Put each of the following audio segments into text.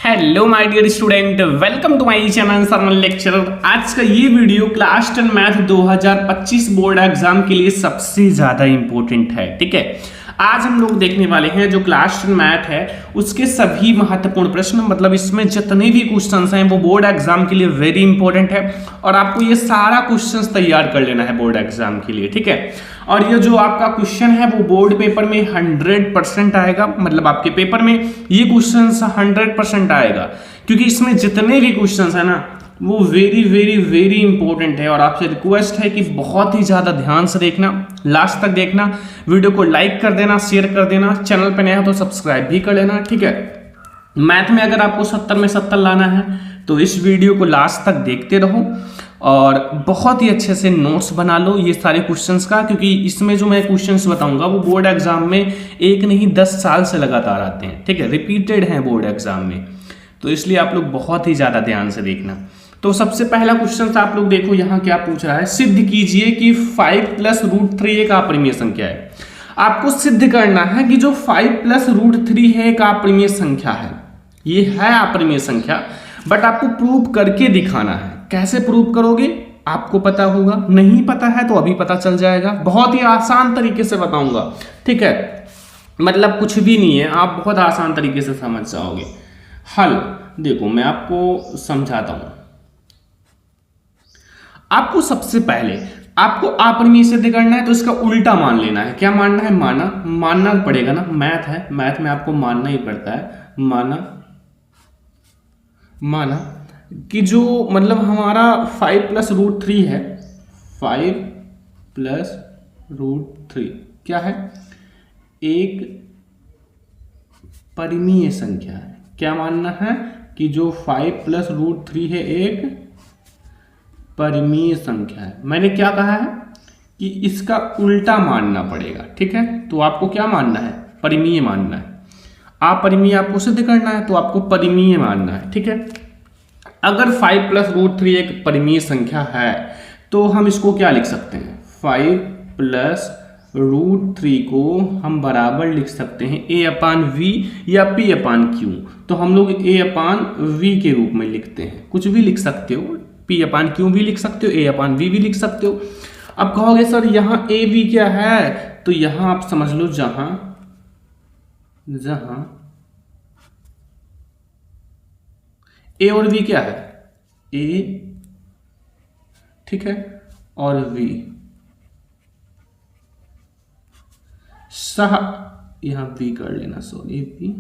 Hello my dear student, welcome to my channel Sarmal lecturer. आज का ये video class 10 math 2025 board exam के लिए सबसे ज्यादा इंपॉर्टेंट है। ठीक है, आज हम लोग देखने वाले हैं जो क्लास 10 मैथ है उसके सभी महत्वपूर्ण प्रश्न, मतलब इसमें जितने भी क्वेश्चंस हैं वो बोर्ड एग्जाम के लिए वेरी इंपॉर्टेंट है और आपको ये सारा क्वेश्चंस तैयार कर लेना है बोर्ड एग्जाम के लिए। ठीक है, और ये जो आपका क्वेश्चन है वो बोर्ड पेपर में 100% आएगा, मतलब आपके पेपर में ये क्वेश्चन 100% आएगा, क्योंकि इसमें जितने भी क्वेश्चन है ना वो वेरी वेरी वेरी इंपॉर्टेंट है। और आपसे रिक्वेस्ट है कि बहुत ही ज़्यादा ध्यान से देखना, लास्ट तक देखना, वीडियो को लाइक कर देना, शेयर कर देना, चैनल पर नया हो तो सब्सक्राइब भी कर लेना। ठीक है, मैथ में अगर आपको 70 में 70 लाना है तो इस वीडियो को लास्ट तक देखते रहो और बहुत ही अच्छे से नोट्स बना लो ये सारे क्वेश्चंस का, क्योंकि इसमें जो मैं क्वेश्चंस बताऊंगा वो बोर्ड एग्जाम में एक नहीं 10 साल से लगातार आते हैं। ठीक है, रिपीटेड हैं बोर्ड एग्जाम में, तो इसलिए आप लोग बहुत ही ज़्यादा ध्यान से देखना। तो सबसे पहला क्वेश्चन आप लोग देखो यहाँ क्या पूछ रहा है, सिद्ध कीजिए कि 5 + √3 एक अपरिमेय संख्या है। आपको सिद्ध करना है कि जो 5 + √3 है एक अपरिमेय संख्या है। ये है अपरिमेय संख्या, बट आपको प्रूव करके दिखाना है। कैसे प्रूव करोगे आपको पता होगा, नहीं पता है तो अभी पता चल जाएगा। बहुत ही आसान तरीके से बताऊंगा। ठीक है, मतलब कुछ भी नहीं है, आप बहुत आसान तरीके से समझ जाओगे। हल देखो मैं आपको समझाता हूं। आपको सबसे पहले आपको अपरिमेय सिद्ध करना है तो इसका उल्टा मान लेना है। क्या मानना है? मानना पड़ेगा ना, मैथ है, मैथ में आपको मानना ही पड़ता है। माना कि जो मतलब हमारा 5 + √3 है, 5 + √3 क्या है? एक परिमेय संख्या है। क्या मानना है? कि जो 5 + √3 है एक परिमेय संख्या है। मैंने क्या कहा है कि इसका उल्टा मानना पड़ेगा। ठीक है, तो आपको क्या मानना है? परिमेय मानना है। अपरिमेय आपको सिद्ध करना है तो आपको परिमेय मानना है। ठीक है, अगर 5 + √3 एक परिमेय संख्या है तो हम इसको क्या लिख सकते हैं? 5 + √3 को हम बराबर लिख सकते हैं a/v या p/q। तो हम लोग a/v के रूप में लिखते हैं, कुछ भी लिख सकते हो, p/q भी लिख सकते हो, a/v भी लिख सकते हो। अब कहोगे सर यहाँ a v क्या है? तो यहाँ आप समझ लो जहां a और v क्या है? a, ठीक है, और v सह, यहां v कर लेना, सॉरी v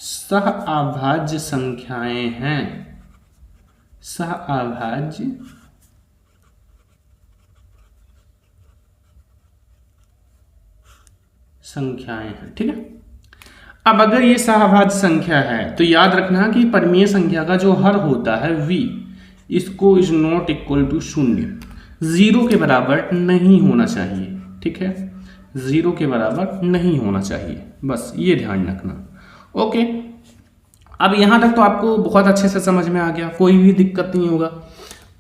सह अभाज्य संख्याएं हैं। सह अभाज्य संख्याएं हैं। ठीक है, अब अगर ये सहअभाज्य संख्या है तो याद रखना कि परिमेय संख्या का जो हर होता है v, इसको इज नॉट इक्वल टू 0, 0 के बराबर नहीं होना चाहिए। ठीक है, 0 के बराबर नहीं होना चाहिए, बस ये ध्यान रखना। ओके, अब यहां तक तो आपको बहुत अच्छे से समझ में आ गया, कोई भी दिक्कत नहीं होगा।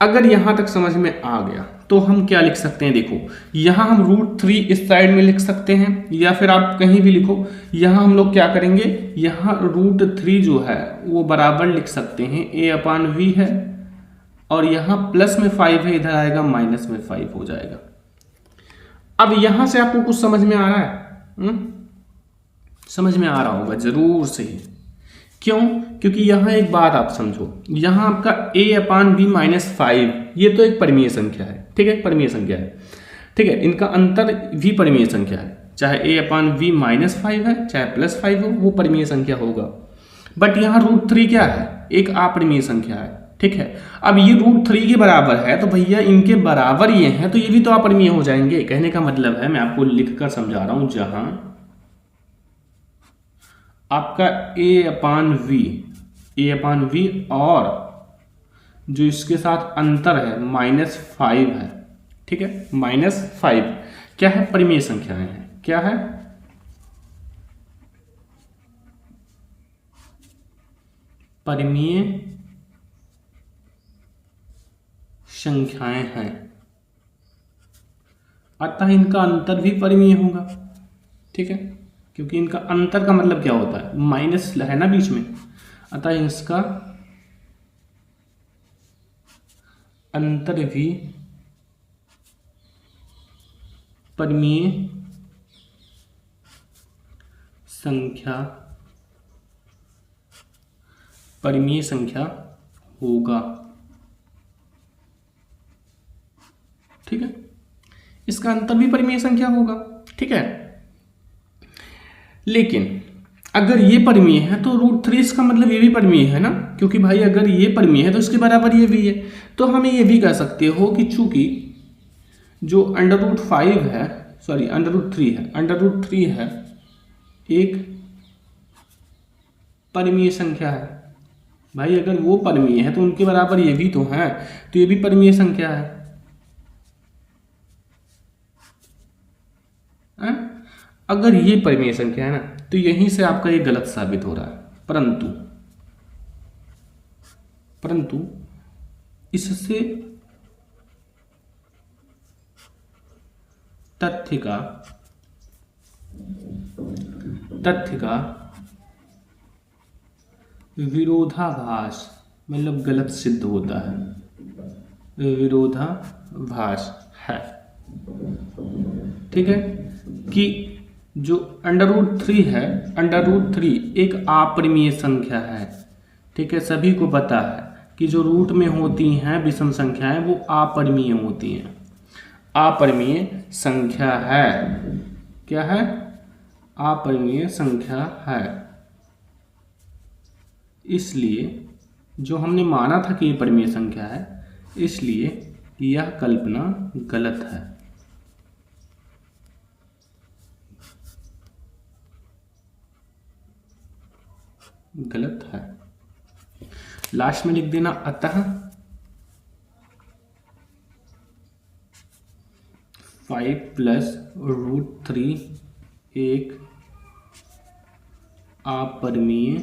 अगर यहां तक समझ में आ गया तो हम क्या लिख सकते हैं? देखो यहां हम √3 इस साइड में लिख सकते हैं, या फिर आप कहीं भी लिखो। यहां हम लोग क्या करेंगे, यहां √3 जो है वो बराबर लिख सकते हैं a/v है, और यहां प्लस में 5 है, इधर आएगा माइनस में 5 हो जाएगा। अब यहां से आपको कुछ समझ में आ रहा है? समझ में आ रहा होगा जरूर से ही। क्यों? क्योंकि यहाँ एक बात आप समझो, यहाँ आपका a/v - 5 ये तो एक परिमेय संख्या है। ठीक है, परिमेय संख्या है। ठीक है, इनका अंतर भी परिमेय संख्या है, चाहे a/v - 5 है चाहे +5 हो, वो परिमेय संख्या होगा। बट यहाँ √3 क्या है? एक अपरिमेय संख्या है। ठीक है, अब ये √3 के बराबर है तो भैया इनके बराबर ये हैं तो ये भी तो अपरिमेय हो जाएंगे। कहने का मतलब है, मैं आपको लिख कर समझा रहा हूं, जहां आपका a/v और जो इसके साथ अंतर है -5 है। ठीक है, -5 क्या है? परिमेय संख्याएं हैं। क्या है? परिमेय संख्याएं हैं, अतः इनका अंतर भी परिमेय होगा। ठीक है, क्योंकि इनका अंतर का मतलब क्या होता है? माइनस है ना बीच में, अतः इसका अंतर भी परिमेय संख्या होगा। ठीक है, इसका अंतर भी परिमेय संख्या होगा। ठीक है, लेकिन अगर ये परिमेय है तो √3 इसका मतलब ये भी परिमेय है ना, क्योंकि भाई अगर ये परिमेय है तो इसके बराबर ये भी है। तो हमें ये भी कह सकते हो कि चूंकि जो √5 है, सॉरी √3 है, √3 है एक परिमेय संख्या है। भाई अगर वो परिमेय है तो उनके बराबर ये भी तो है, तो ये भी परिमेय संख्या है। अगर ये परिमेय संख्या है ना, तो यहीं से आपका ये गलत साबित हो रहा है। परंतु इससे तथ्य का विरोधाभास मतलब गलत सिद्ध होता है, विरोधाभास है। ठीक है, कि जो √3 है, √3 एक अपरिमेय संख्या है। ठीक है, सभी को पता है कि जो रूट में होती हैं विषम संख्याएं वो अपरिमेय होती हैं। अपरिमेय संख्या है, क्या है? अपरिमेय संख्या है। इसलिए जो हमने माना था कि ये परिमेय संख्या है, इसलिए यह कल्पना गलत है। गलत है। लास्ट में लिख देना अतः 5 + √3 एक अपरिमेय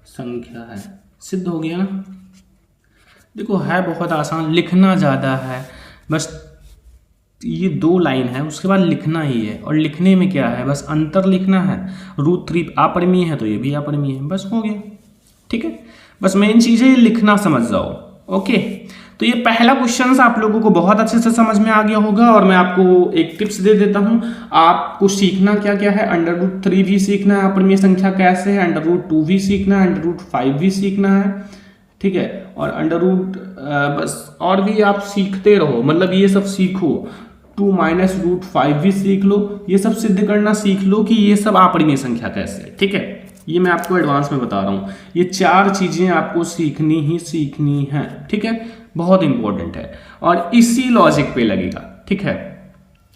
संख्या है। सिद्ध हो गया ना। देखो है बहुत आसान, लिखना ज़्यादा है, बस ये 2 लाइन है, उसके बाद लिखना ही है। और लिखने में क्या है, बस अंतर लिखना है। √3 अपरिमेय है तो ये भी अपरिमेय है, बस हो गया। ठीक है, बस मेन चीज़ है ये लिखना समझ जाओ। ओके, तो ये पहला क्वेश्चन आप लोगों को बहुत अच्छे से समझ में आ गया होगा। और मैं आपको एक टिप्स दे देता हूँ, आपको सीखना क्या क्या है। √3 भी सीखना है, अपरिमेय संख्या कैसे है, √2 भी सीखना है, √5 भी सीखना है। ठीक है, और बस और भी आप सीखते रहो, मतलब ये सब सीखो। 2 - √5 भी सीख लो, ये सब सिद्ध करना सीख लो कि ये सब अपरिमेय संख्या कैसे है। ठीक है, ये मैं आपको एडवांस में बता रहा हूँ। ये 4 चीज़ें आपको सीखनी है। ठीक है, बहुत इंपॉर्टेंट है और इसी लॉजिक पे लगेगा। ठीक है,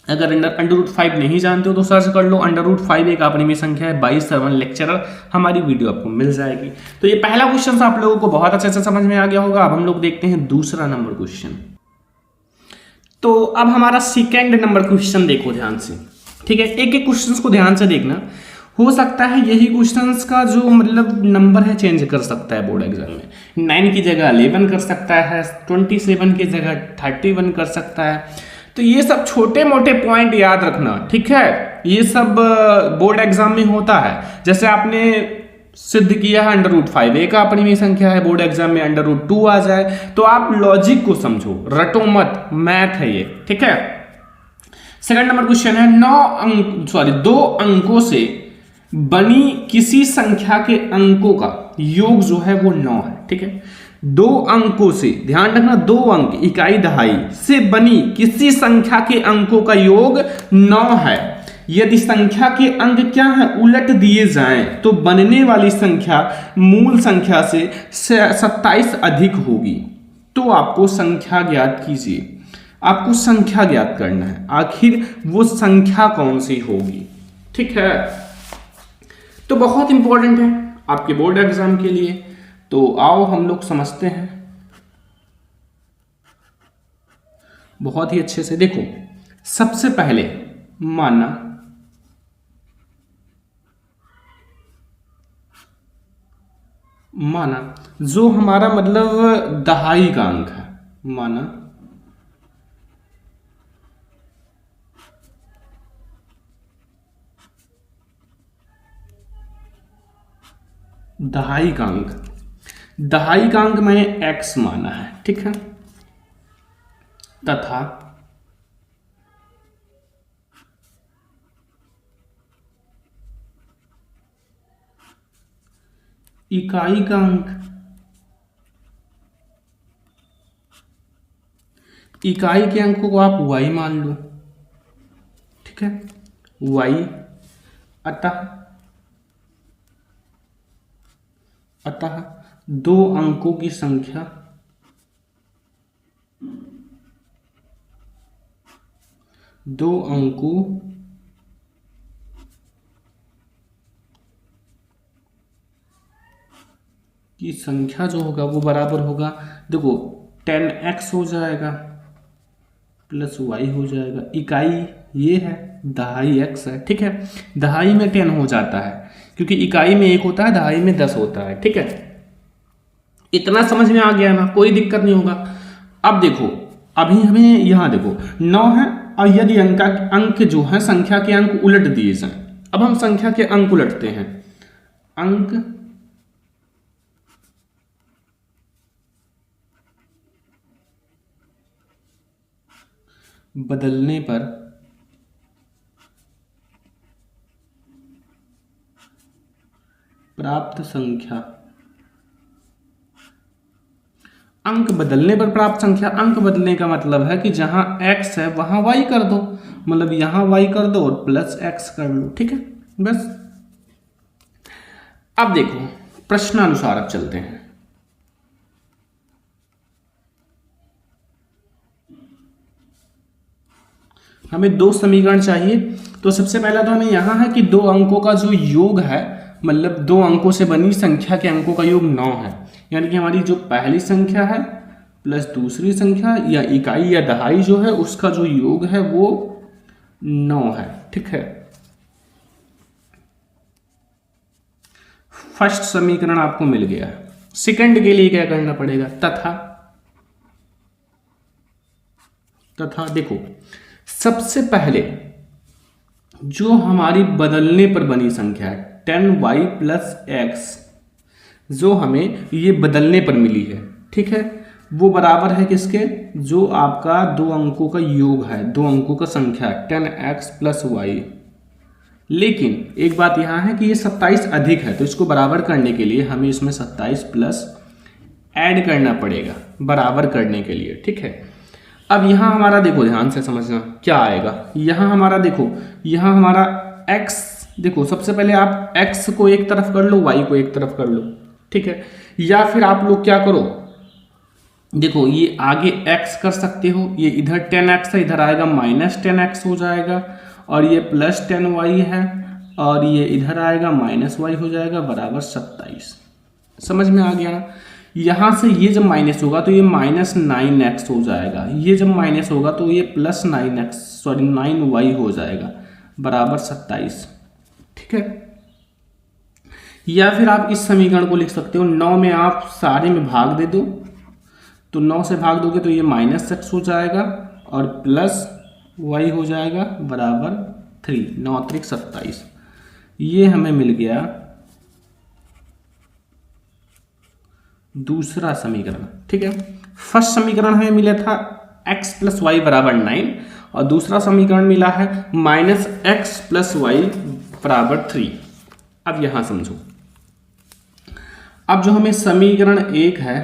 अगर √5 नहीं जानते हो तो सर्च कर लो, √5 एक अपरिमेय संख्या है। 22 सरवन लेक्चरर हमारी वीडियो आपको मिल जाएगी। तो ये पहला क्वेश्चन आप लोगों को बहुत अच्छे से समझ में आ गया होगा। अब हम लोग देखते हैं दूसरा नंबर क्वेश्चन। तो अब हमारा सेकेंड नंबर क्वेश्चन देखो ध्यान से। ठीक है, एक एक क्वेश्चंस को ध्यान से देखना। हो सकता है यही क्वेश्चंस का जो मतलब नंबर है चेंज कर सकता है बोर्ड एग्जाम में। 9 की जगह 11 कर सकता है, 27 की जगह 31 कर सकता है। तो ये सब छोटे मोटे पॉइंट याद रखना। ठीक है, ये सब बोर्ड एग्जाम में होता है। जैसे आपने सिद्ध किया है √5 एक अपरिमेय संख्या है, बोर्ड एग्जाम में √2 आ जाए तो आप लॉजिक को समझो, रटो मत, मैथ है ये। ठीक है, सेकंड नंबर क्वेश्चन है 2 अंकों से बनी किसी संख्या के अंकों का योग जो है वो 9 है। ठीक है, 2 अंकों से, ध्यान रखना 2 अंक इकाई दहाई से बनी किसी संख्या के अंकों का योग 9 है। यदि संख्या के अंक क्या है उलट दिए जाएं तो बनने वाली संख्या मूल संख्या से 27 अधिक होगी। तो आपको संख्या ज्ञात कीजिए। आपको संख्या ज्ञात करना है, आखिर वो संख्या कौन सी होगी। ठीक है, तो बहुत इंपॉर्टेंट है आपके बोर्ड एग्जाम के लिए। तो आओ हम लोग समझते हैं बहुत ही अच्छे से। देखो, सबसे पहले माना जो हमारा मतलब दहाई का अंक है, माना दहाई का अंक, दहाई का अंक मैंने x माना है, ठीक है, तथा इकाई का अंक, इकाई के अंकों को आप y मान लो, ठीक है, y, अतः दो अंकों की संख्या जो होगा वो बराबर होगा, देखो 10x हो जाएगा प्लस y हो जाएगा, इकाई ये है, दहाई x है, ठीक है, दहाई में 10 हो जाता है क्योंकि इकाई में 1 होता है, दहाई में 10 होता है, ठीक है। इतना समझ में आ गया ना, कोई दिक्कत नहीं होगा। अब देखो, अभी हमें यहां देखो 9 है और यदि अंक जो है, संख्या के अंक उलट दिए जाएं, अब हम संख्या के अंक उलटते हैं, अंक बदलने पर प्राप्त संख्या, अंक बदलने पर प्राप्त संख्या, अंक बदलने का मतलब है कि जहां x है वहां y कर दो, मतलब यहां y कर दो और प्लस x कर लो, ठीक है, बस। अब देखो प्रश्नानुसार अब चलते हैं। हमें दो समीकरण चाहिए, तो सबसे पहला तो हमें यहां है कि दो अंकों का जो योग है, मतलब दो अंकों से बनी संख्या के अंकों का योग 9 है, यानी कि हमारी जो पहली संख्या है प्लस दूसरी संख्या या इकाई या दहाई जो है उसका जो योग है वो 9 है, ठीक है। फर्स्ट समीकरण आपको मिल गया। सेकंड के लिए क्या करना पड़ेगा, तथा देखो सबसे पहले जो हमारी बदलने पर बनी संख्या है 10y प्लस एक्स, जो हमें ये बदलने पर मिली है, ठीक है, वो बराबर है किसके, जो आपका दो अंकों का योग है, दो अंकों का संख्या 10x प्लस वाई। लेकिन एक बात यहाँ है कि ये 27 अधिक है, तो इसको बराबर करने के लिए हमें इसमें 27 प्लस ऐड करना पड़ेगा बराबर करने के लिए, ठीक है। अब यहाँ हमारा देखो, ध्यान से समझना क्या आएगा, यहाँ हमारा देखो, यहाँ हमारा x, देखो सबसे पहले आप x को एक तरफ कर लो, y को एक तरफ कर लो, ठीक है, या फिर आप लोग क्या करो, देखो ये आगे x कर सकते हो, ये इधर 10x है, इधर आएगा माइनस 10x हो जाएगा, और ये प्लस 10y है, और ये इधर आएगा माइनस y हो जाएगा बराबर 27। समझ में आ गया ना। यहाँ से ये जब माइनस होगा तो ये माइनस 9x हो जाएगा, ये जब माइनस होगा तो ये प्लस 9y हो जाएगा बराबर 27, ठीक है। या फिर आप इस समीकरण को लिख सकते हो, 9 में आप सारे में भाग दे दो, तो 9 से भाग दोगे तो ये माइनस x हो जाएगा और प्लस y हो जाएगा बराबर 3, 9 त्रिक 27। ये हमें मिल गया दूसरा समीकरण, ठीक है। फर्स्ट समीकरण हमें मिला था x प्लस वाई बराबर 9 और दूसरा समीकरण मिला है माइनस एक्स प्लस वाई बराबर 3। अब यहां समझो, अब जो हमें समीकरण 1 है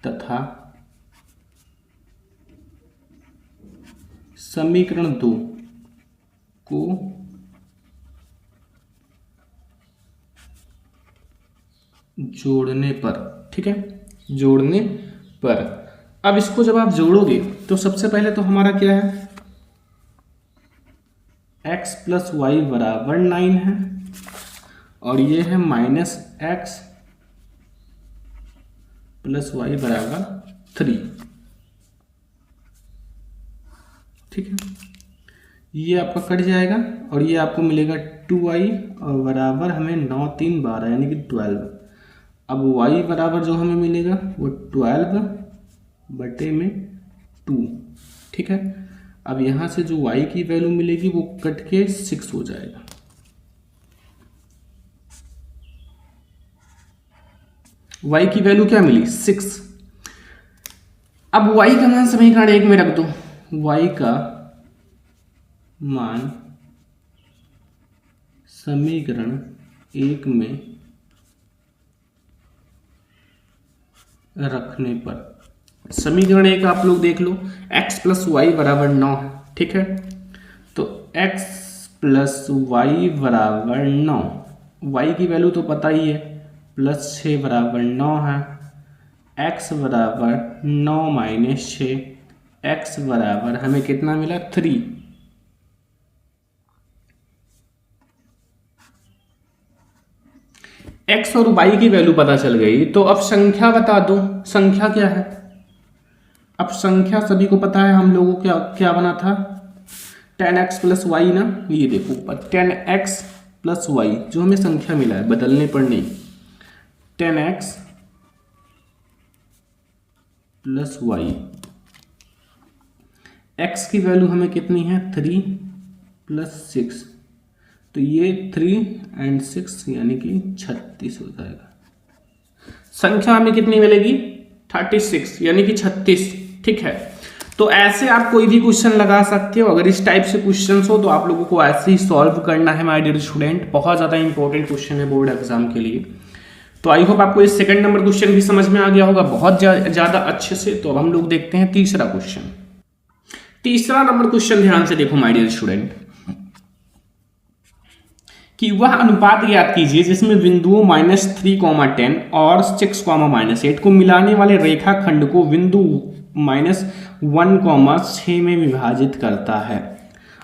तथा समीकरण 2 को जोड़ने पर, ठीक है, जोड़ने पर, अब इसको जब आप जोड़ोगे तो सबसे पहले तो हमारा क्या है, x प्लस वाई बराबर 9 है और ये है माइनस एक्स प्लस वाई बराबर 3, ठीक है। ये आपका कट जाएगा और ये आपको मिलेगा 2y और बराबर हमें 9 3 12 यानी कि 12। अब y बराबर जो हमें मिलेगा वो 12 बटे में 2, ठीक है। अब यहाँ से जो y की वैल्यू मिलेगी वो कट के 6 हो जाएगा, y की वैल्यू क्या मिली 6। अब y का मान समीकरण 1 में रख दो, y का मान समीकरण 1 में रखने पर समीकरण 1 आप लोग देख लो, x प्लस वाई बराबर 9 है, ठीक है। तो x प्लस वाई बराबर 9, y की वैल्यू तो पता ही है, +6 बराबर 9 है, x बराबर 9 माइनस 6, x बराबर हमें कितना मिला 3। x और y की वैल्यू पता चल गई, तो अब संख्या बता दो, संख्या क्या है। अब संख्या सभी को पता है, हम लोगों को क्या बना था 10x प्लस वाई ना, ये देखो ऊपर 10x प्लस वाई जो हमें संख्या मिला है, बदलने पर नहीं, 10x प्लस वाई, x की वैल्यू हमें कितनी है 3 प्लस 6, तो ये 3 और 6 यानी कि 36 हो जाएगा। संख्या हमें कितनी मिलेगी 36 यानी कि 36, ठीक है। तो ऐसे आप कोई भी क्वेश्चन लगा सकते हो, अगर इस टाइप से क्वेश्चन हो तो आप लोगों को ऐसे ही सॉल्व करना है माय डियर स्टूडेंट, बहुत ज़्यादा इंपॉर्टेंट क्वेश्चन है बोर्ड एग्जाम के लिए। तो आई होप आपको ये सेकंड नंबर क्वेश्चन भी समझ में आ गया होगा बहुत ज़्यादा अच्छे से। तो अब हम लोग देखते हैं तीसरा क्वेश्चन। तीसरा नंबर क्वेश्चन ध्यान से देखो माय डियर स्टूडेंट, कि वह अनुपात ज्ञात कीजिए जिसमें बिंदुओं -3, 10 और 6, -8 को मिलाने वाले रेखाखंड को बिंदु -1, 6 में विभाजित करता है।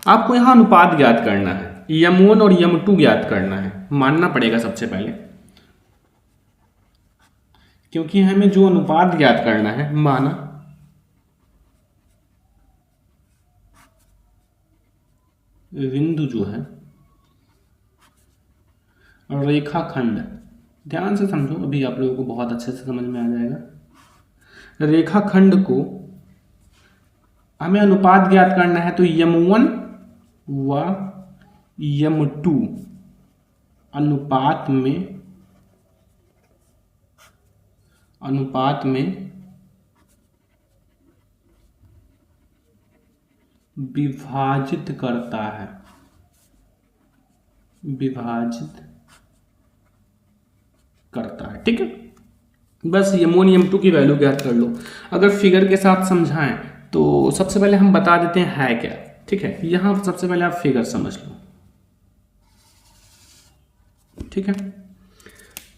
आपको यहाँ अनुपात ज्ञात करना है, m1 और m2 ज्ञात करना है, मानना पड़ेगा सबसे पहले, क्योंकि हमें जो अनुपात ज्ञात करना है, माना बिंदु जो है रेखाखंड, ध्यान से समझो, अभी आप लोगों को बहुत अच्छे से समझ में आ जाएगा। रेखाखंड को हमें अनुपात ज्ञात करना है, तो m1 व m2 अनुपात में विभाजित करता है, ठीक है। बस m1 m2 की वैल्यू ज्ञात कर लो। अगर फिगर के साथ समझाएं तो सबसे पहले हम बता देते हैं क्या, ठीक है। यहां सबसे पहले आप फिगर समझ लो, ठीक है।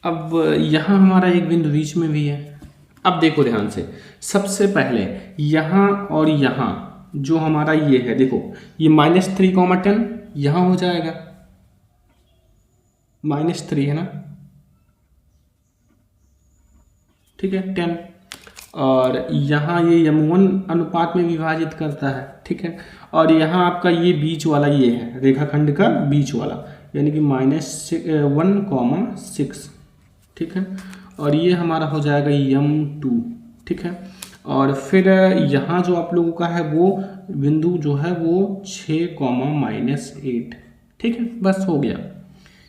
अब यहां हमारा एक बिंदु बीच में भी है। अब देखो ध्यान से, सबसे पहले यहां और यहां जो हमारा ये है, देखो ये -3, 10 यहां हो जाएगा, -3 है ना, ठीक है 10, और यहाँ ये m1 अनुपात में विभाजित करता है, ठीक है। और यहाँ आपका ये बीच वाला ये है रेखाखंड का बीच वाला, यानी कि -1, 6, ठीक है। और ये हमारा हो जाएगा m2, ठीक है। और फिर यहाँ जो आप लोगों का है वो बिंदु जो है वो 6, -8, ठीक है। बस हो गया,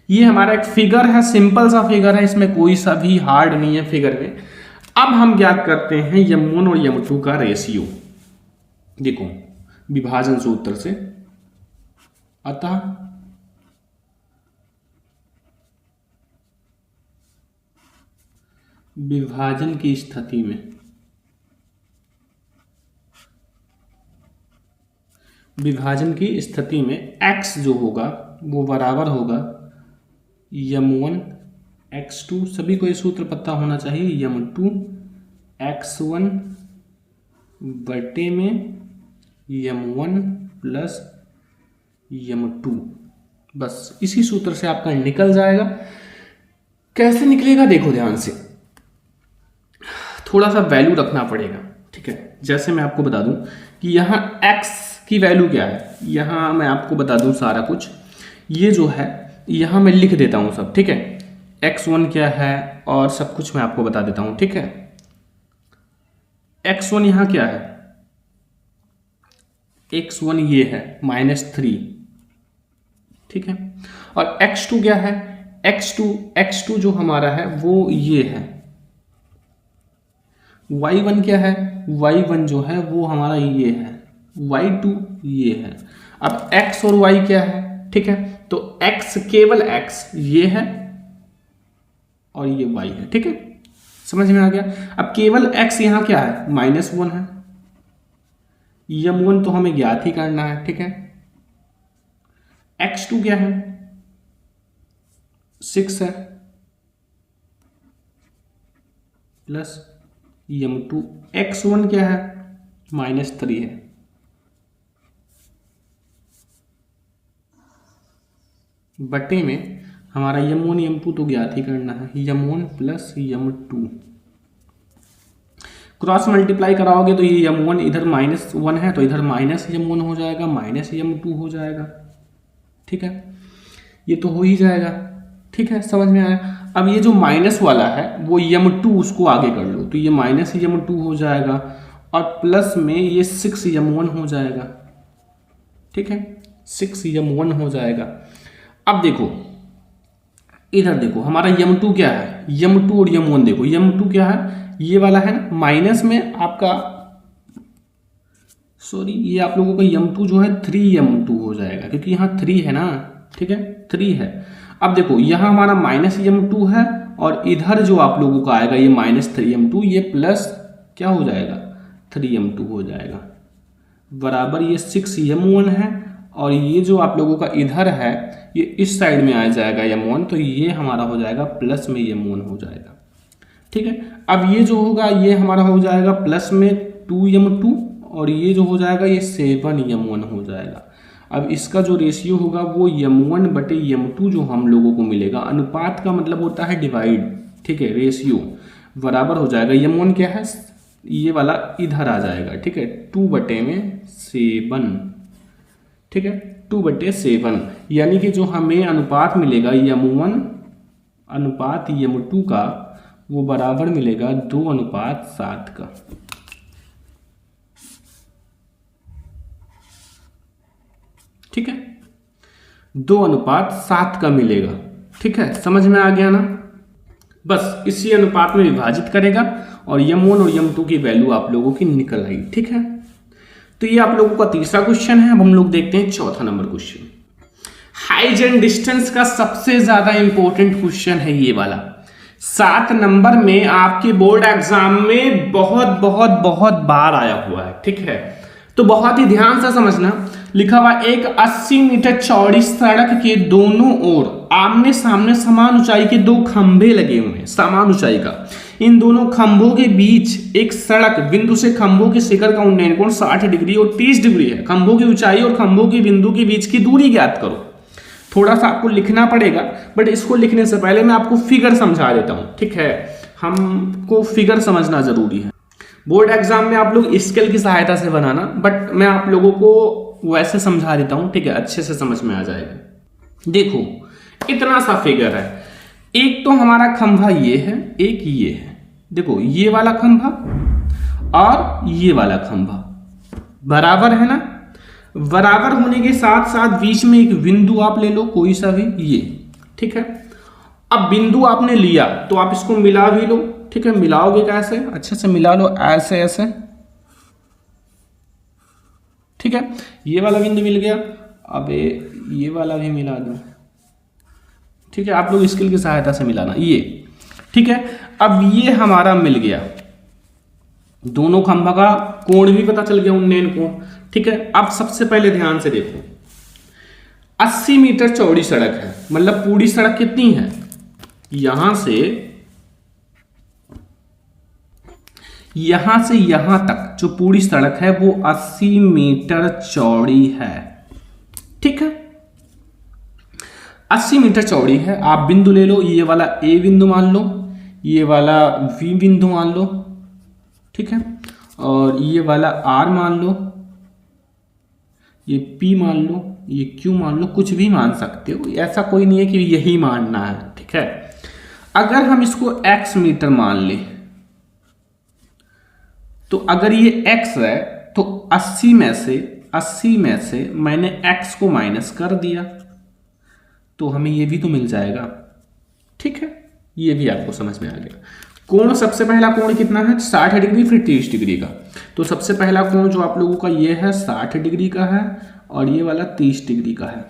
ये हमारा एक फिगर है, सिंपल सा फिगर है, इसमें कोई सा भी हार्ड नहीं है फिगर में। अब हम ज्ञात करते हैं m1 और m2 का रेशियो, देखो विभाजन सूत्र से। अतः विभाजन की स्थिति में x जो होगा वो बराबर होगा m1 x2, सभी को ये सूत्र पता होना चाहिए, m2 x1 बटे में m1 प्लस m2। बस इसी सूत्र से आपका निकल जाएगा। कैसे निकलेगा देखो ध्यान से, थोड़ा सा वैल्यू रखना पड़ेगा, ठीक है। जैसे मैं आपको बता दूं कि यहाँ x की वैल्यू क्या है, यहाँ मैं आपको बता दूं सारा कुछ, ये जो है यहाँ मैं लिख देता हूँ सब, ठीक है। x1 क्या है और सब कुछ मैं आपको बता देता हूँ, ठीक है। x1 यहाँ क्या है, x1 ये है -3, ठीक है। और x2 क्या है, x2 जो हमारा है वो ये है y1 क्या है, y1 जो है वो हमारा ये है, y2 ये है। अब x और y क्या है, ठीक है, तो x केवल x ये है और ये y है, ठीक है, समझ में आ गया। अब केवल x यहां क्या है, -1 है, m1 तो हमें ज्ञात ही करना है, ठीक है। x2 क्या है, 6 है, प्लस m2, x1 क्या है, -3 है। बटे में हमारा m1 m2 तो ज्ञात ही करना है, m1 plus m2, cross multiply कराओगे तो ये m1 इधर -1 है तो इधर -m1 हो जाएगा, -m2 हो जाएगा, ठीक है, ये तो हो ही जाएगा, ठीक है, समझ में आया। अब ये जो माइनस वाला है वो m2 उसको आगे कर लो तो ये -m2 हो जाएगा और प्लस में ये 6m1 हो जाएगा, ठीक है, 6m1 हो जाएगा। अब देखो इधर देखो हमारा m2 क्या है, m2 और m1 देखो, m2 क्या है, ये वाला है ना, माइनस में आपका सॉरी ये आप लोगों का m2 जो है 3m2 हो जाएगा क्योंकि यहाँ 3 है ना, ठीक है, 3 है। अब देखो यहाँ हमारा -m2 है और इधर जो आप लोगों का आएगा ये -3m2, ये प्लस क्या हो जाएगा, 3m2 हो जाएगा, बराबर ये 6m1 है और ये जो आप लोगों का इधर है ये इस साइड में आ जाएगा m1, तो ये हमारा हो जाएगा प्लस में m1 हो जाएगा, ठीक है। अब ये जो होगा ये हमारा हो जाएगा प्लस में 2m2 और ये जो हो जाएगा ये 7m1 हो जाएगा। अब इसका जो रेशियो होगा वो m1 बटे m2 जो हम लोगों को मिलेगा, अनुपात का मतलब होता है डिवाइड, ठीक है, रेशियो बराबर हो जाएगा, m1 क्या है, ये वाला इधर आ जाएगा, ठीक है, 2/7, ठीक है, 2/7, यानी कि जो हमें अनुपात मिलेगा m1 अनुपात m2 का वो बराबर मिलेगा 2:7 का, ठीक है, 2:7 का मिलेगा, ठीक है, समझ में आ गया ना। बस इसी अनुपात में विभाजित करेगा और m1 और m2 की वैल्यू आप लोगों की निकल आई, ठीक है। तो ये आप लोगों का तीसरा क्वेश्चन है। अब हम लोग देखते हैं चौथा number question. Height and distance का सबसे ज्यादा इंपॉर्टेंट क्वेश्चन है ये वाला, 7 नंबर में आपके बोर्ड एग्जाम में बहुत बहुत बहुत बार आया हुआ है, ठीक है, तो बहुत ही ध्यान से समझना। लिखा हुआ एक 80 मीटर चौड़ी सड़क के दोनों ओर आमने सामने समान ऊंचाई के 2 खंभे लगे हुए हैं, समान ऊंचाई का। इन दोनों खंभों के बीच एक सड़क बिंदु से खंभों के शिखर का उन्नयन कोण 60 डिग्री और 30 डिग्री है। खंभों की ऊंचाई और खंभों के बिंदु के बीच की दूरी ज्ञात करो। थोड़ा सा आपको लिखना पड़ेगा, बट इसको लिखने से पहले मैं आपको फिगर समझा देता हूं, ठीक है, हमको फिगर समझना जरूरी है। बोर्ड एग्जाम में आप लोग स्केल की सहायता से बनाना, बट मैं आप लोगों को वैसे समझा देता हूं, ठीक है, अच्छे से समझ में आ जाएगा। देखो इतना सा फिगर है, एक तो हमारा खंभा ये है, एक ये है, देखो ये वाला खंभा और ये वाला खंभा बराबर है ना। बराबर होने के साथ साथ बीच में एक बिंदु आप ले लो कोई सा भी, ये, ठीक है। अब बिंदु आपने लिया तो आप इसको मिला भी लो, ठीक है, मिलाओगे कैसे, अच्छे से मिला लो, ऐसे ऐसे, ठीक है, ये वाला बिंदु मिल गया, अब ये वाला भी मिला दो, ठीक है, आप लोग स्केल की सहायता से मिलाना, ये, ठीक है। अब ये हमारा मिल गया, दोनों खंभा का कोण भी पता चल गया, उन्नयन कोण, ठीक है। अब सबसे पहले ध्यान से देखो, 80 मीटर चौड़ी सड़क है, मतलब पूरी सड़क कितनी है, यहां से यहां तक जो पूरी सड़क है वो 80 मीटर चौड़ी है, ठीक है, 80 मीटर चौड़ी है। आप बिंदु ले लो, ये वाला ए बिंदु मान लो, ये वाला बी बिंदु मान लो, ठीक है, और ये वाला आर मान लो, ये पी मान लो, ये क्यू मान लो, कुछ भी मान सकते हो, ऐसा कोई नहीं है कि यही मानना है, ठीक है। अगर हम इसको x मीटर मान ले तो अगर ये x है तो 80 में से मैंने x को माइनस कर दिया तो हमें ये भी तो मिल जाएगा, ठीक है, ये भी आपको समझ में आ गया। कोण, सबसे पहला कोण कितना है 60 डिग्री, फिर 30 डिग्री का। तो सबसे पहला कोण जो आप लोगों का ये है 60 डिग्री का है और ये वाला 30 डिग्री का है।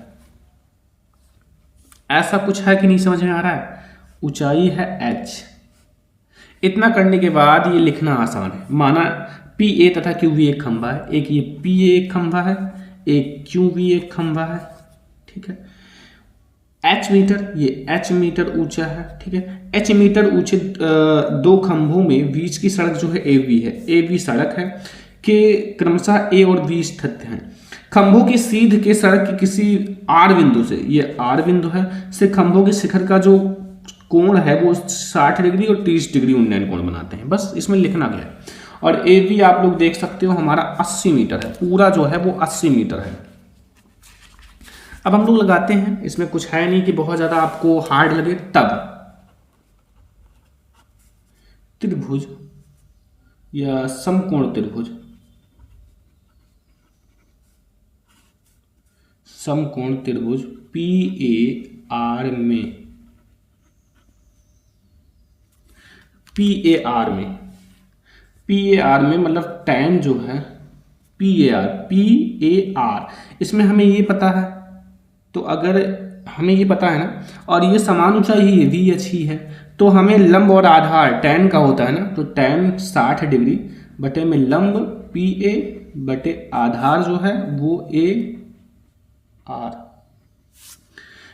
ऐसा कुछ है कि नहीं समझ में आ रहा है? ऊंचाई है h। इतना करने के बाद ये लिखना आसान है। माना पी ए तथा क्यू वी एक खंभा है, एक ये पी ए एक खंभा है, एक क्यू वी एक खंभा है, ठीक है। एच मीटर, ये एच मीटर ऊंचा है, ठीक है। एच मीटर ऊंचे दो खंभों में बीच की सड़क जो है ए वी है, ए वी सड़क है कि क्रमशः ए और बी स्थित हैं। खंभों की सीध के सड़क के किसी आर बिंदु से, ये आर बिंदु है, से खंभों के शिखर का जो कोण है वो 60 डिग्री और 30 डिग्री उन्नयन कोण बनाते हैं। बस इसमें लिखना गया है। और ए वी आप लोग देख सकते हो हमारा 80 मीटर है, पूरा जो है वो 80 मीटर है। अब हम लोग लगाते हैं, इसमें कुछ है नहीं कि बहुत ज्यादा आपको हार्ड लगे। तब त्रिभुज या समकोण त्रिभुज, समकोण त्रिभुज पी ए आर में, पी ए आर में, पी ए आर में मतलब tan जो है पी ए आर, इसमें हमें ये पता है। तो अगर हमें ये पता है ना, और ये समान ऊंचाई ही है, वी एच ही है, तो हमें लंब और आधार tan का होता है ना, तो tan 60 डिग्री बटे में लंब पी ए बटे आधार जो है वो ए आर।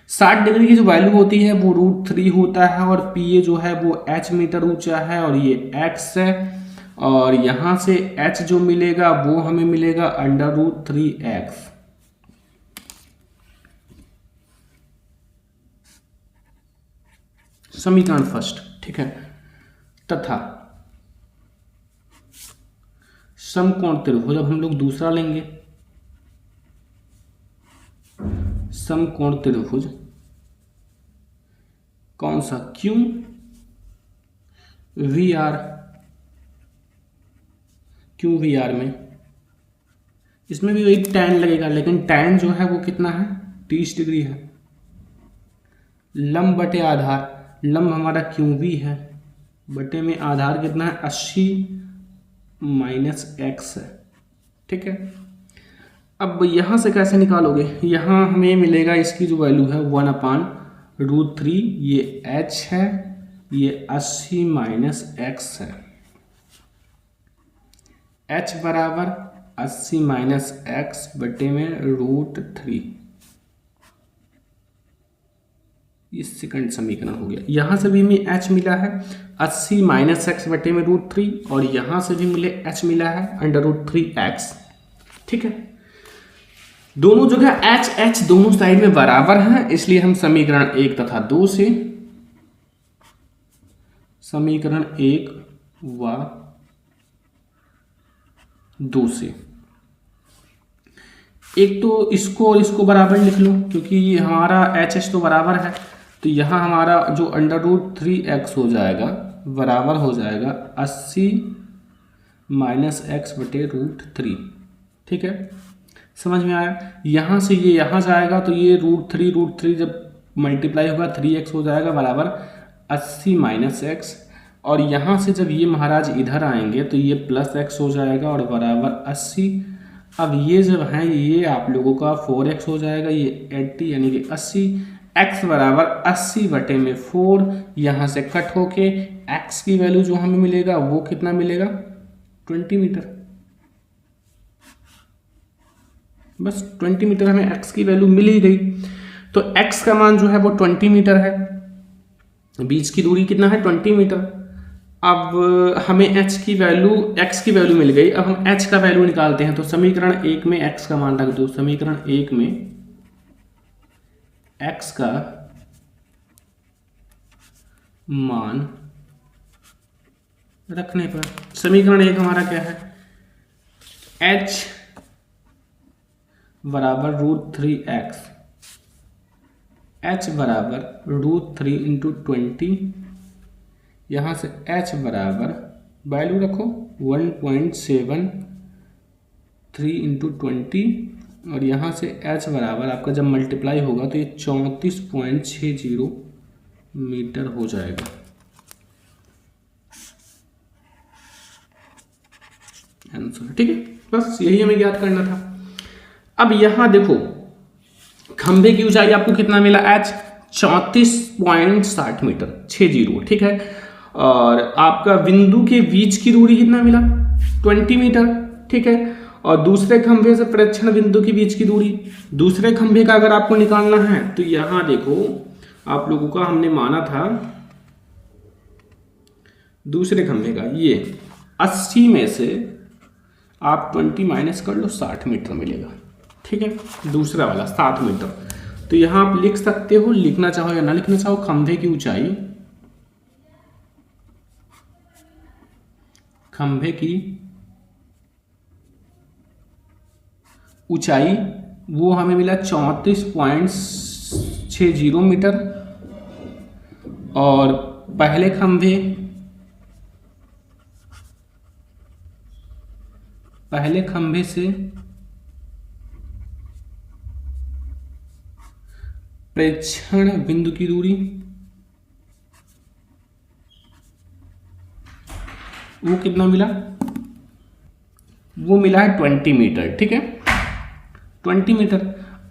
60 डिग्री की जो वैल्यू होती है वो √3 होता है, और पी ए जो है वो h मीटर ऊंचा है और ये x है, और यहां से h जो मिलेगा वो हमें मिलेगा √3x। समीकरण फर्स्ट, ठीक है। तथा समकोण त्रिभुज, अब हम लोग दूसरा लेंगे। समकोण त्रिभुज कौन सा? Q V R, Q V R में इसमें भी एक tan लगेगा, लेकिन tan जो है वो कितना है 30 डिग्री है। लंब बटे आधार, लंब हमारा क्यू वी है, बटे में आधार कितना है 80 माइनस x है, ठीक है। अब यहां से कैसे निकालोगे? यहां हमें मिलेगा इसकी जो वैल्यू है 1/√3, ये h है, ये 80 माइनस x है। h बराबर 80 माइनस x बटे में √3, ये सेकंड समीकरण हो गया। यहां से भी हमें h मिला है 80 माइनस x बटे में √3, और यहां से भी मुझे h मिला है √3x, ठीक है। दोनों जगह h दोनों साइड में बराबर है, इसलिए हम समीकरण 1 तथा 2 से, समीकरण 1 व 2 से, एक तो इसको और इसको बराबर लिख लो, क्योंकि हमारा h तो बराबर है, तो यहाँ हमारा जो √3x हो जाएगा बराबर हो जाएगा 80 माइनस x बटे √3, ठीक है। समझ में आया? यहाँ से ये यहाँ जाएगा तो ये √3 जब मल्टीप्लाई होगा 3x हो जाएगा बराबर 80 माइनस x, और यहाँ से जब ये महाराज इधर आएंगे तो ये प्लस x हो जाएगा और बराबर 80। अब ये जब है ये आप लोगों का 4x हो जाएगा, ये 80 यानी कि 80, x बराबर 80 बटे में 4, यहाँ से कट होके x की वैल्यू जो हमें मिलेगा वो कितना मिलेगा 20 मीटर। बस 20 मीटर हमें x की वैल्यू मिल ही गई। तो x का मान जो है वो 20 मीटर है, बीच की दूरी कितना है 20 मीटर। अब हमें x की वैल्यू मिल गई। अब हम h का वैल्यू निकालते हैं, तो समीकरण 1 में x का मान रख दो। समीकरण 1 में x का मान रखने पर समीकरण 1 हमारा क्या है, h बराबर √3x, h बराबर √3 इंटू 20, यहाँ से h बराबर वैल्यू रखो 1.73 इंटू 20, और यहाँ से h बराबर आपका जब मल्टीप्लाई होगा तो ये 34.60 मीटर हो जाएगा। आंसर, ठीक है। बस यही हमें याद करना था। अब यहां देखो खंभे की ऊंचाई आपको कितना मिला, एच 34.60 मीटर 60, ठीक है। और आपका बिंदु के बीच की दूरी कितना मिला, 20 मीटर, ठीक है। और दूसरे खंभे से प्रेक्षण बिंदु के बीच की दूरी, दूसरे खंभे का अगर आपको निकालना है तो यहां देखो आप लोगों का हमने माना था दूसरे खंभे का ये 80 में से आप 20 माइनस कर लो, 60 मीटर मिलेगा, ठीक है। दूसरा वाला 60 मीटर। तो यहां आप लिख सकते हो, लिखना चाहो या ना लिखना चाहो, खंभे की ऊंचाई, खंभे की ऊंचाई वो हमें मिला 34.60 मीटर। और पहले खंभे से प्रेक्षण बिंदु की दूरी वो कितना मिला, वो मिला है 20 मीटर, ठीक है, 20 मीटर।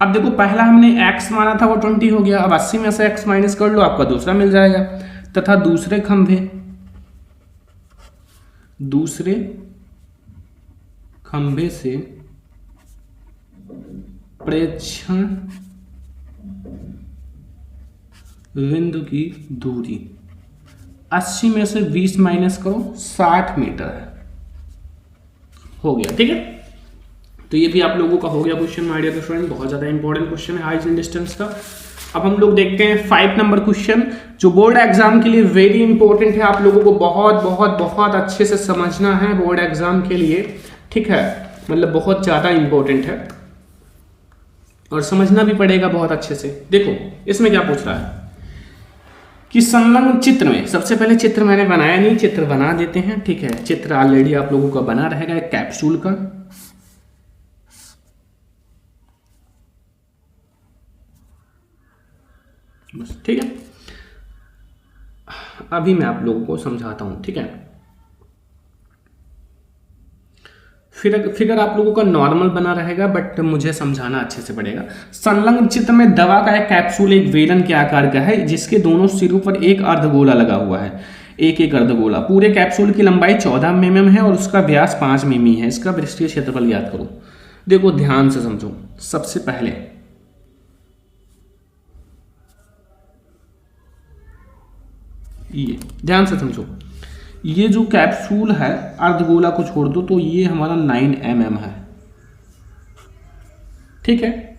अब देखो पहला हमने x माना था वो 20 हो गया, अब 80 में से x माइनस कर लो, आपका दूसरा मिल जाएगा। तथा दूसरे खंभे से प्रेक्षण बिंदु की दूरी 80 में से 20 माइनस करो, 60 मीटर है, हो गया, ठीक है। तो ये भी आप लोगों का हो गया क्वेश्चन माय डियर स्टूडेंट, बहुत ज्यादा इंपॉर्टेंट क्वेश्चन है हाइट एंड डिस्टेंस का। अब हम लोग देखते हैं 5 नंबर क्वेश्चन, जो बोर्ड एग्जाम के लिए वेरी इंपॉर्टेंट है, आप लोगों को बहुत बहुत बहुत अच्छे से समझना है बोर्ड एग्जाम के लिए, ठीक है, मतलब बहुत ज्यादा इंपॉर्टेंट है और समझना भी पड़ेगा बहुत अच्छे से। देखो इसमें क्या पूछ रहा है कि संलग्न चित्र में, सबसे पहले चित्र मैंने बनाया नहीं, चित्र बना देते हैं, ठीक है। चित्र ऑलरेडी आप लोगों का बना रहेगा एक कैप्सूल का, बस, ठीक है। अभी मैं आप लोगों को समझाता हूं, ठीक है। फिगर आप लोगों का नॉर्मल बना रहेगा, बट मुझे समझाना अच्छे से पड़ेगा। संलग्न चित्र में दवा का एक कैप्सूल एक वेलन के आकार का है, जिसके दोनों सिरों पर एक अर्धगोला लगा हुआ है, एक अर्धगोला। पूरे कैप्सूल की लंबाई 14 mm है और उसका व्यास 5 mm है। इसका पृष्ठीय क्षेत्रफल ज्ञात करो। देखो ध्यान से समझो, सबसे पहले ये ध्यान से समझो, ये जो कैप्सूल है अर्धगोला को छोड़ दो तो ये हमारा 9 mm है, ठीक है।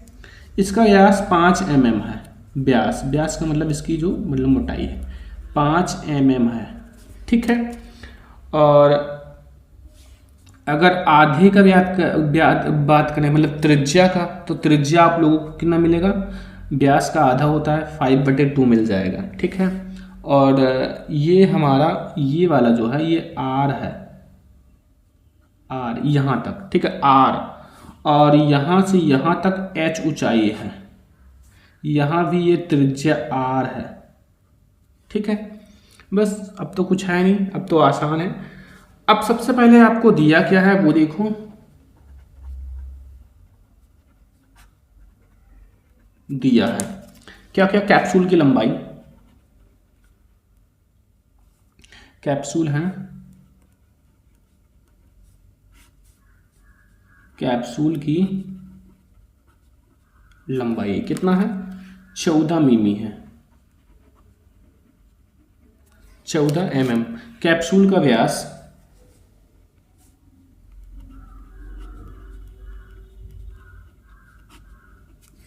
इसका व्यास 5 mm है, व्यास का मतलब इसकी जो मतलब मोटाई है 5 mm है, ठीक है। और अगर आधे का बात करें मतलब त्रिज्या का, तो त्रिज्या आप लोगों को कितना मिलेगा, व्यास का आधा होता है 5/2 मिल जाएगा, ठीक है। और ये हमारा ये वाला जो है ये r है, r यहाँ तक, ठीक है, r। और यहाँ से यहाँ तक h ऊंचाई है, यहाँ भी ये त्रिज्या r है, ठीक है। बस अब तो कुछ है नहीं, अब तो आसान है। अब सबसे पहले आपको दिया क्या है वो देखो, दिया है क्या क्या, कैप्सूल की लंबाई, कैप्सूल है, कैप्सूल की लंबाई कितना है, 14 मिमी है, 14 mm। कैप्सूल का व्यास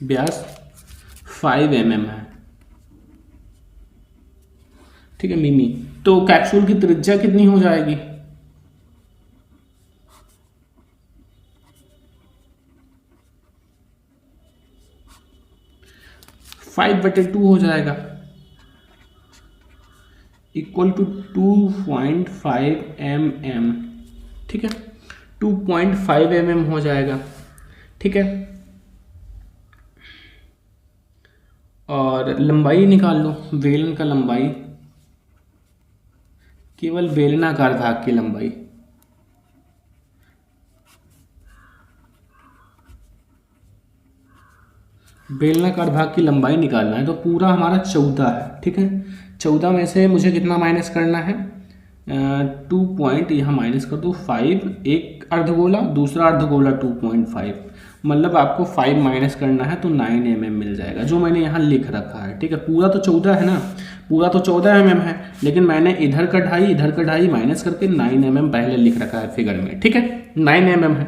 व्यास 5 mm है, ठीक है, मिमी। तो कैप्सूल की त्रिज्या कितनी हो जाएगी, 5/2 हो जाएगा, इक्वल टू 2.5 mm, ठीक है, 2.5 mm हो जाएगा, ठीक है। और लंबाई निकाल लो, वेलन का लंबाई, केवल बेलनाकार भाग की लंबाई, बेलनाकार भाग की लंबाई निकालना है तो पूरा हमारा 14 है, ठीक है। 14 में से मुझे कितना माइनस करना है, 2 पॉइंट यहाँ माइनस कर दो 5, एक अर्धगोला दूसरा अर्धगोला 2.5, मतलब आपको 5 माइनस करना है तो 9 mm मिल जाएगा, जो मैंने यहाँ लिख रखा है, ठीक है। पूरा तो 14 है ना, पूरा तो 14 mm है, लेकिन मैंने इधर का ढाई माइनस करके 9 mm पहले लिख रखा है फिगर में, ठीक है। 9 mm है।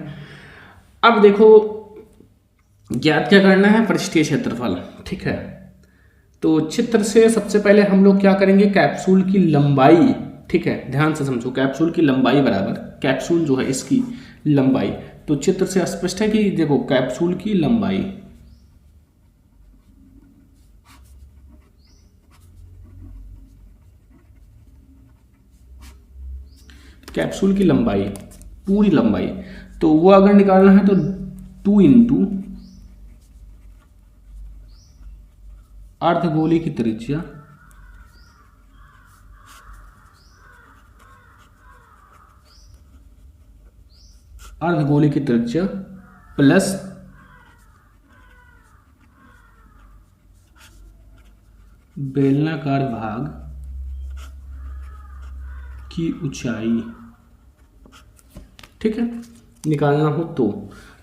अब देखो ज्ञात क्या करना है, पृष्ठीय क्षेत्रफल, ठीक है। तो चित्र से सबसे पहले हम लोग क्या करेंगे, कैप्सूल की लंबाई, ठीक है, ध्यान से समझो, कैप्सूल की लंबाई बराबर कैप्सूल जो है इसकी लंबाई, तो चित्र से स्पष्ट है कि देखो कैप्सूल की लंबाई, कैप्सूल की लंबाई पूरी लंबाई, तो वो अगर निकालना है तो 2 इंटू अर्धगोले की त्रिज्या प्लस बेलनाकार भाग की ऊंचाई, ठीक है, निकालना हो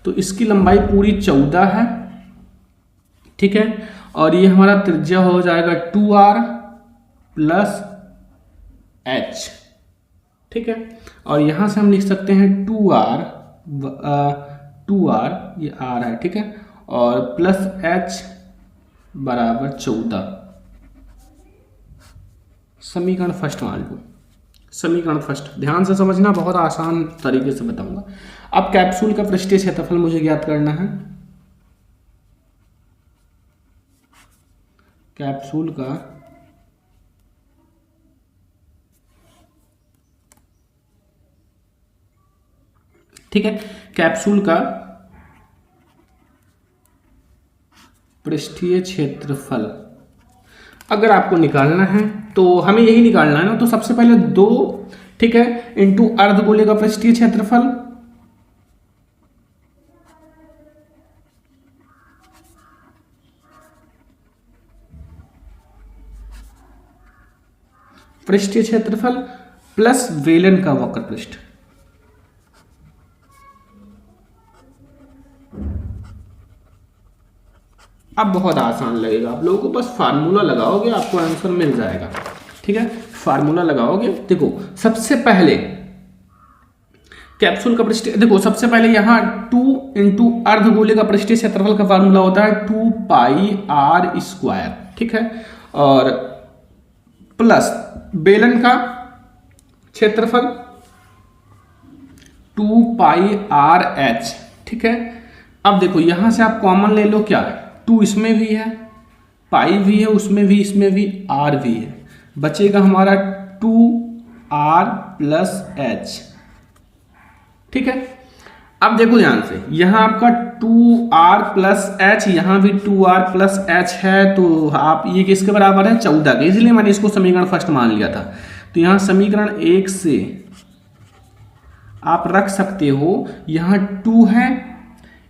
तो इसकी लंबाई पूरी 14 है, ठीक है। और ये हमारा त्रिज्या हो जाएगा 2r प्लस h, ठीक है। और यहां से हम लिख सकते हैं 2r, ये r है, ठीक है, और प्लस h बराबर 14। समीकरण फर्स्ट मान लो, समीकरण फर्स्ट ध्यान से समझना, बहुत आसान तरीके से बताऊंगा। अब कैप्सूल का पृष्ठीय क्षेत्रफल मुझे ज्ञात करना है, कैप्सूल का ठीक है, कैप्सूल का पृष्ठीय क्षेत्रफल अगर आपको निकालना है तो हमें यही निकालना है ना, तो सबसे पहले 2, ठीक है, इंटू अर्धगोले का पृष्ठीय क्षेत्रफल प्लस वेलन का वक्र पृष्ठ, अब बहुत आसान लगेगा आप लोगों को, बस फार्मूला लगाओगे आपको आंसर मिल जाएगा, ठीक है। फार्मूला लगाओगे, देखो सबसे पहले कैप्सूल का पृष्ठीय, देखो सबसे पहले यहां 2 इंटू अर्धगोले का पृष्ठीय क्षेत्रफल का फार्मूला होता है 2 पाई r स्क्वायर, ठीक है, और प्लस बेलन का क्षेत्रफल 2 पाई r h, ठीक है। अब देखो यहां से आप कॉमन ले लो, क्या 2 इसमें भी है, पाई भी है उसमें भी, इसमें भी r भी है, बचेगा हमारा 2r प्लस h, ठीक है। अब देखो ध्यान से, यहां आपका 2r प्लस h, यहां भी 2r प्लस h है, तो आप ये किसके बराबर है, 14 के, इसलिए मैंने इसको समीकरण फर्स्ट मान लिया था। तो यहां समीकरण 1 से आप रख सकते हो, यहां 2 है,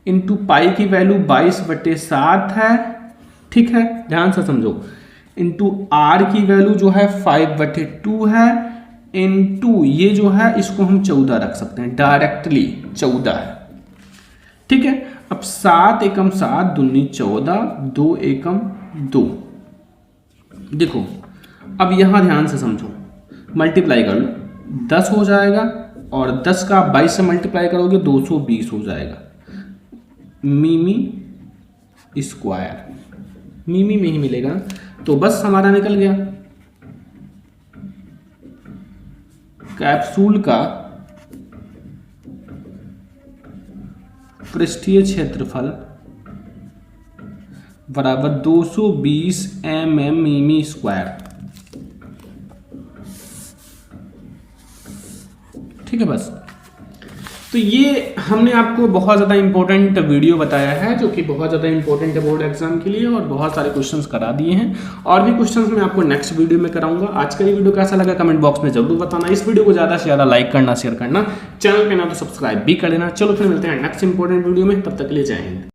इंटू पाई की वैल्यू 22/7 है, ठीक है, ध्यान से समझो, इंटू आर की वैल्यू जो है 5/2 है, इंटू ये जो है इसको हम 14 रख सकते हैं, डायरेक्टली 14 है, ठीक है। अब 7 एकम 7, दूनी 14, 2 एकम 2, देखो अब यहां ध्यान से समझो, मल्टीप्लाई कर लो, 10 हो जाएगा, और 10 का 22 से मल्टीप्लाई करोगे 220 हो जाएगा, मीमी स्क्वायर, मीमी में ही मिलेगा, तो बस हमारा निकल गया कैप्सूल का पृष्ठीय क्षेत्रफल बराबर 220 mm मीमी स्क्वायर, ठीक है। बस तो ये हमने आपको बहुत ज़्यादा इंपॉर्टेंट वीडियो बताया है, जो कि बहुत ज़्यादा इंपॉर्टेंट है बोर्ड एग्जाम के लिए, और बहुत सारे क्वेश्चंस करा दिए हैं, और भी क्वेश्चंस मैं आपको नेक्स्ट वीडियो में कराऊंगा। आज का ये वीडियो कैसा लगा कमेंट बॉक्स में जरूर बताना, इस वीडियो को ज़्यादा से ज़्यादा लाइक करना, शेयर करना, चैनल पे ना तो सब्सक्राइब भी कर देना। चलो फिर मिलते हैं नेक्स्ट इंपॉर्टेंट वीडियो में, तब तक के लिए जय हिंद।